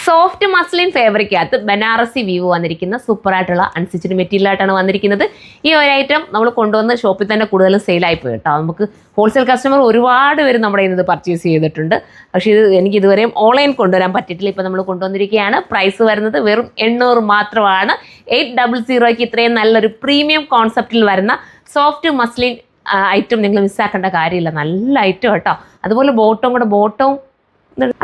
Soft muslin ഫാബ്രിക്കകത്ത് Banarasi we've വന്നിരിക്കുന്ന സൂപ്പറായിട്ടുള്ള unstitched മെറ്റീരിയലായിട്ടാണ് വന്നിരിക്കുന്നത്. ഈ ഒരു ഐറ്റം നമ്മൾ കൊണ്ടുവന്ന് ഷോപ്പിൽ തന്നെ കൂടുതലും സെയിലായി പോയി കേട്ടോ. നമുക്ക് ഹോൾസെയിൽ കസ്റ്റമർ ഒരുപാട് പേര് നമ്മുടെ ഇത് പർച്ചേസ് ചെയ്തിട്ടുണ്ട്. പക്ഷേ എനിക്ക് ഇതുവരെയും ഓൺലൈൻ കൊണ്ടുവരാൻ പറ്റിയിട്ടില്ല. ഇപ്പോൾ നമ്മൾ കൊണ്ടുവന്നിരിക്കുകയാണ്. പ്രൈസ് വരുന്നത് വെറും 800 മാത്രമാണ്. 800 ഇത്രയും നല്ലൊരു പ്രീമിയം കോൺസെപ്റ്റിൽ വരുന്ന സോഫ്റ്റ് മസ്ലിൻ ഐറ്റം നിങ്ങൾ മിസ്സാക്കേണ്ട കാര്യമില്ല. നല്ല ഐറ്റം കേട്ടോ. അതുപോലെ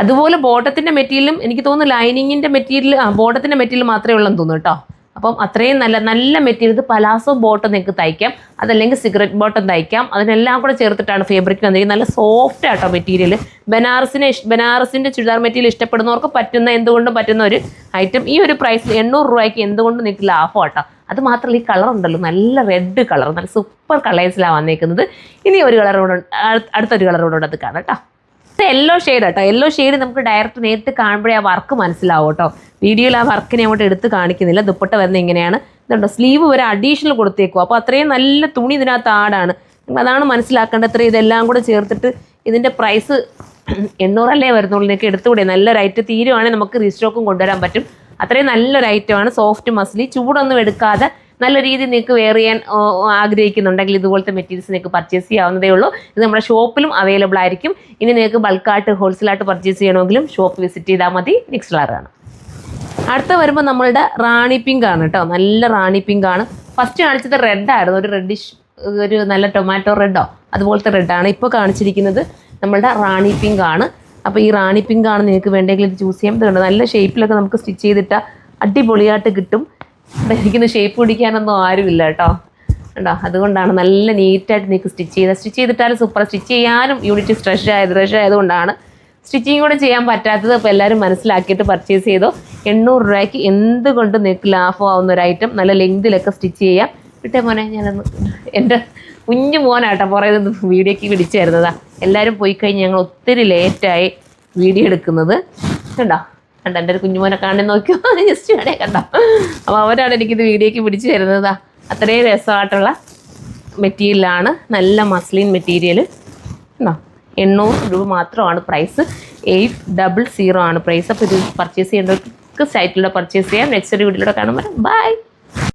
അതുപോലെ ബോട്ടത്തിൻ്റെ മെറ്റീരിയലും എനിക്ക് തോന്നുന്നു ലൈനിങ്ങിൻ്റെ മെറ്റീരിയൽ ബോട്ടത്തിൻ്റെ മെറ്റീരിയൽ മാത്രമേ ഉള്ളെന്ന് തോന്നുന്നു കേട്ടോ. അപ്പം അത്രയും നല്ല മെറ്റീരിയൽ. ഇത് പലാസോ ബോട്ടം നിങ്ങൾക്ക് തയ്ക്കാം, അതല്ലെങ്കിൽ സിഗരറ്റ് ബോട്ടം തയ്ക്കാം. അതിനെല്ലാം കൂടെ ചേർത്തിട്ടാണ് ഫാബ്രിക് വന്നിരിക്കുന്നത്. നല്ല സോഫ്റ്റ് ആട്ടോ മെറ്റീരിയൽ. ബനാറസിൻ്റെ ചുരിദാർ മെറ്റീരിയൽ ഇഷ്ടപ്പെടുന്നവർക്ക് എന്തുകൊണ്ടും പറ്റുന്ന ഒരു ഐറ്റം. ഈ ഒരു പ്രൈസിൽ 800 എന്തുകൊണ്ടും നിങ്ങൾക്ക് ലാഭം കേട്ടോ. അത് മാത്രമല്ല ഈ കളർ ഉണ്ടല്ലോ, നല്ല റെഡ് കളർ, നല്ല സൂപ്പർ കളേഴ്സിലാണ് വന്നേക്കുന്നത്. ഇനി ഒരു കളറോട് അടുത്തൊരു കളറോട് അത് കാണാം കേട്ടോ. യെല്ലോ ഷെയ്ഡ് കേട്ടോ. യെല്ലോ ഷെയ്ഡ് നമുക്ക് നേരിട്ട് കാണുമ്പോഴേ ആ വർക്ക് മനസ്സിലാവും കേട്ടോ. വീഡിയോയിൽ ആ വർക്കിനെ അങ്ങോട്ട് എടുത്ത് കാണിക്കുന്നില്ല. ദുപ്പട്ട വരുന്നത് ഇങ്ങനെയാണ്. ഇതുണ്ടോ, സ്ലീവ് വരെ അഡീഷണൽ കൊടുത്തേക്കും. അപ്പോൾ അത്രയും നല്ല തുണി ഇതിനകത്ത് ആടാണ്. അതാണ് മനസ്സിലാക്കേണ്ടത്. അത്രയും ഇതെല്ലാം കൂടെ ചേർത്തിട്ട് ഇതിൻ്റെ പ്രൈസ് 800 വരുന്നുള്ളൂ. നിങ്ങൾക്ക് എടുത്തുകൂടെ. നല്ലൊരു ഐറ്റം തീരുവാണെങ്കിൽ നമുക്ക് റീസ്റ്റോക്കും കൊണ്ടുവരാൻ പറ്റും. അത്രയും നല്ലൊരു ഐറ്റമാണ്. സോഫ്റ്റ് മസ്ലി, ചൂടൊന്നും എടുക്കാതെ നല്ല രീതിയിൽ നിങ്ങൾക്ക് വെയർ ചെയ്യാൻ ആഗ്രഹിക്കുന്നുണ്ടെങ്കിൽ ഇതുപോലത്തെ മെറ്റീരിയൽസ് നിങ്ങൾക്ക് പർച്ചേസ് ചെയ്യാവുന്നതേ ഉള്ളൂ. ഇത് നമ്മുടെ ഷോപ്പിലും അവൈലബിൾ ആയിരിക്കും. ഇനി നിങ്ങൾക്ക് ബൾക്കായിട്ട് ഹോൾസെയിലായിട്ട് പർച്ചേസ് ചെയ്യണമെങ്കിലും ഷോപ്പ് വിസിറ്റ് ചെയ്താൽ മതി. നെക്സ്റ്റ് കളറാണ്. അടുത്ത വരുമ്പോൾ നമ്മളുടെ റാണി പിങ്ക് ആണ് കേട്ടോ. നല്ല റാണി പിങ്ക് ആണ്. ഫസ്റ്റ് കാണിച്ചത് റെഡായിരുന്നു, ഒരു റെഡിഷ്, ഒരു നല്ല ടൊമാറ്റോ റെഡോ അതുപോലത്തെ റെഡാണ്. ഇപ്പോൾ കാണിച്ചിരിക്കുന്നത് നമ്മളുടെ റാണി പിങ്ക് ആണ്. അപ്പോൾ ഈ റാണി പിങ്ക് ആണ് നിങ്ങൾക്ക് വേണ്ടെങ്കിൽ ഇത് ചൂസ് ചെയ്യാൻ പറ്റുന്നുണ്ട്. നല്ല ഷേപ്പിലൊക്കെ നമുക്ക് സ്റ്റിച്ച് ചെയ്തിട്ട് അടിപൊളിയായിട്ട് കിട്ടും. എനിക്കിന്ന് ഷേപ്പ് പിടിക്കാനൊന്നും ആരുമില്ല കേട്ടോ. കേട്ടോ, അതുകൊണ്ടാണ് നല്ല നീറ്റായിട്ട് നിങ്ങൾക്ക് സ്റ്റിച്ച് ചെയ്തിട്ടാലും സൂപ്പർ. സ്റ്റിച്ച് ചെയ്യാനും യൂണിറ്റ് സ്ട്രെച്ച് ആയതുകൊണ്ടാണ് സ്റ്റിച്ചിങ് കൂടെ ചെയ്യാൻ പറ്റാത്തത്. അപ്പോൾ എല്ലാവരും മനസ്സിലാക്കിയിട്ട് പർച്ചേസ് ചെയ്തോ. 800 എന്തുകൊണ്ട് നിങ്ങൾക്ക് ലാഭമാവുന്ന ഒരു ഐറ്റം. നല്ല ലെങ്തിലൊക്കെ സ്റ്റിച്ച് ചെയ്യാം. വിട്ടേ മോനെ, ഞാനൊന്ന് എൻ്റെ കുഞ്ഞു മോനാട്ടോ പറയുന്നത് വീഡിയോക്ക് പിടിച്ചു തരുന്നതാണ്. എല്ലാവരും പോയി കഴിഞ്ഞ് ഞങ്ങൾ ഒത്തിരി ലേറ്റായി വീഡിയോ എടുക്കുന്നത്. കണ്ടോ എൻ്റെ ഒരു കുഞ്ഞുമോനെ കാണാൻ നോക്കിയോ, ജസ്റ്റ് വേണേ കണ്ടോ. അപ്പോൾ അവരാണ് എനിക്കിത് വീഡിയോക്ക് പിടിച്ചു തരുന്നത്. അത്രയും രസമായിട്ടുള്ള മെറ്റീരിയലാണ്. നല്ല മസ്ലിൻ മെറ്റീരിയൽ. കണ്ടോ, 800 മാത്രമാണ് പ്രൈസ്. 800 ആണ് പ്രൈസ്. അപ്പോൾ ഇത് പർച്ചേസ് ചെയ്യേണ്ടവർക്ക് സൈറ്റിലൂടെ പർച്ചേസ് ചെയ്യാം. നെക്സ്റ്റ് ഒരു വീഡിയോയിലൂടെ കാണുമ്പോൾ ബൈ.